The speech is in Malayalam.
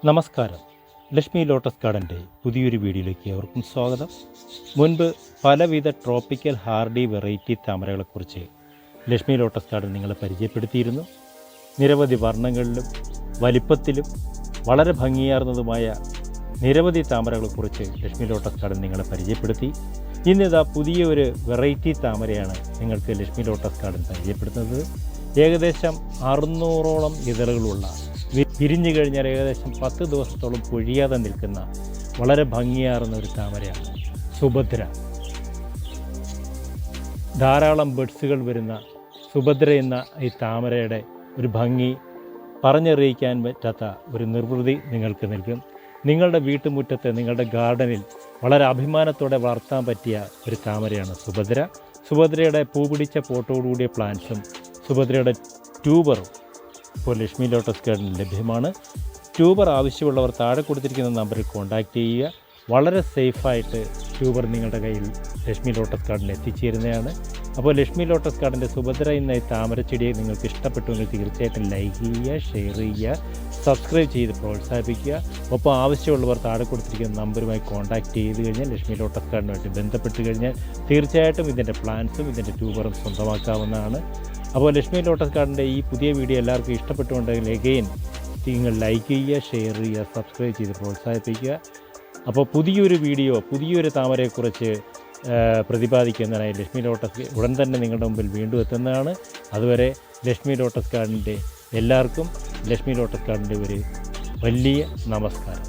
നമസ്കാരം. ലക്ഷ്മി ലോട്ടസ് ഗാർഡൻ്റെ പുതിയൊരു വീഡിയോയിലേക്ക് അവർക്കും സ്വാഗതം. മുൻപ് പലവിധ ട്രോപ്പിക്കൽ ഹാർഡി വെറൈറ്റി താമരകളെക്കുറിച്ച് ലക്ഷ്മി ലോട്ടസ് ഗാർഡൻ നിങ്ങളെ പരിചയപ്പെടുത്തിയിരുന്നു. നിരവധി വർണ്ണങ്ങളിലും വലിപ്പത്തിലും വളരെ ഭംഗിയാർന്നതുമായ നിരവധി താമരകളെക്കുറിച്ച് ലക്ഷ്മി ലോട്ടസ് ഗാർഡൻ നിങ്ങളെ പരിചയപ്പെടുത്തി. ഇന്നിതാ പുതിയ ഒരു വെറൈറ്റി താമരയാണ് നിങ്ങൾക്ക് ലക്ഷ്മി ലോട്ടസ് ഗാർഡൻ പരിചയപ്പെടുത്തുന്നത്. ഏകദേശം 600ഓളം ഇതളുകളുള്ള, പിരിഞ്ഞു കഴിഞ്ഞാൽ ഏകദേശം 10 ദിവസത്തോളം പൊഴിയാതെ നിൽക്കുന്ന വളരെ ഭംഗിയാർന്ന ഒരു താമരയാണ് സുഭദ്ര. ധാരാളം ബഡ്സുകൾ വരുന്ന സുഭദ്ര എന്ന ഈ താമരയുടെ ഒരു ഭംഗി പറഞ്ഞറിയിക്കാൻ പറ്റാത്ത ഒരു നിർവൃതി നിങ്ങൾക്ക് നൽകും. നിങ്ങളുടെ വീട്ടുമുറ്റത്ത്, നിങ്ങളുടെ ഗാർഡനിൽ വളരെ അഭിമാനത്തോടെ വളർത്താൻ പറ്റിയ ഒരു താമരയാണ് സുഭദ്ര. സുഭദ്രയുടെ പൂപിടിച്ച പോട്ടോടുകൂടിയ പ്ലാന്റ്സും സുഭദ്രയുടെ ട്യൂബറും ഇപ്പോൾ ലക്ഷ്മി ലോട്ടസ് ഗാർഡനിൽ ലഭ്യമാണ്. ട്യൂബർ ആവശ്യമുള്ളവർ താഴെ കൊടുത്തിരിക്കുന്ന നമ്പറിൽ കോൺടാക്റ്റ് ചെയ്യുക. വളരെ സേഫായിട്ട് ട്യൂബർ നിങ്ങളുടെ കയ്യിൽ ലക്ഷ്മി ലോട്ടസ് ഗാർഡനിൽ എത്തിച്ചേരുന്നതാണ്. അപ്പോൾ ലക്ഷ്മി ലോട്ടസ് ഗാർഡൻ്റെ സുഭദ്ര എന്ന ഈ താമരച്ചെടിയെ നിങ്ങൾക്ക് ഇഷ്ടപ്പെട്ടുവെങ്കിൽ തീർച്ചയായിട്ടും ലൈക്ക് ചെയ്യുക, ഷെയർ ചെയ്യുക, സബ്സ്ക്രൈബ് ചെയ്ത് പ്രോത്സാഹിപ്പിക്കുക. ഒപ്പം ആവശ്യമുള്ളവർ താഴെ കൊടുത്തിരിക്കുന്ന നമ്പറുമായി കോൺടാക്റ്റ് ചെയ്ത് കഴിഞ്ഞാൽ ലക്ഷ്മി ലോട്ടസ് ഗാർഡനുമായിട്ട് ബന്ധപ്പെട്ട് കഴിഞ്ഞാൽ തീർച്ചയായിട്ടും ഇതിൻ്റെ പ്ലാന്റ്സും ഇതിൻ്റെ ട്യൂബറും സ്വന്തമാക്കാവുന്നതാണ്. അപ്പോൾ ലക്ഷ്മി ലോട്ടസ് ഗാർഡൻ്റെ ഈ പുതിയ വീഡിയോ എല്ലാവർക്കും ഇഷ്ടപ്പെട്ടുണ്ടെങ്കിൽ എഗെയിൻ നിങ്ങൾ ലൈക്ക് ചെയ്യുക, ഷെയർ ചെയ്യുക, സബ്സ്ക്രൈബ് ചെയ്ത് പ്രോത്സാഹിപ്പിക്കുക. അപ്പോൾ പുതിയൊരു താമരയെക്കുറിച്ച് പ്രതിപാദിക്കുന്നതിനായി ലക്ഷ്മി ലോട്ടസ് ഉടൻ തന്നെ നിങ്ങളുടെ മുമ്പിൽ വീണ്ടും എത്തുന്നതാണ്. അതുവരെ ലക്ഷ്മി ലോട്ടസ് ഗാർഡൻ്റെ എല്ലാവർക്കും ലക്ഷ്മി ലോട്ടസ് ഗാർഡൻ്റെ ഒരു വലിയ നമസ്കാരം.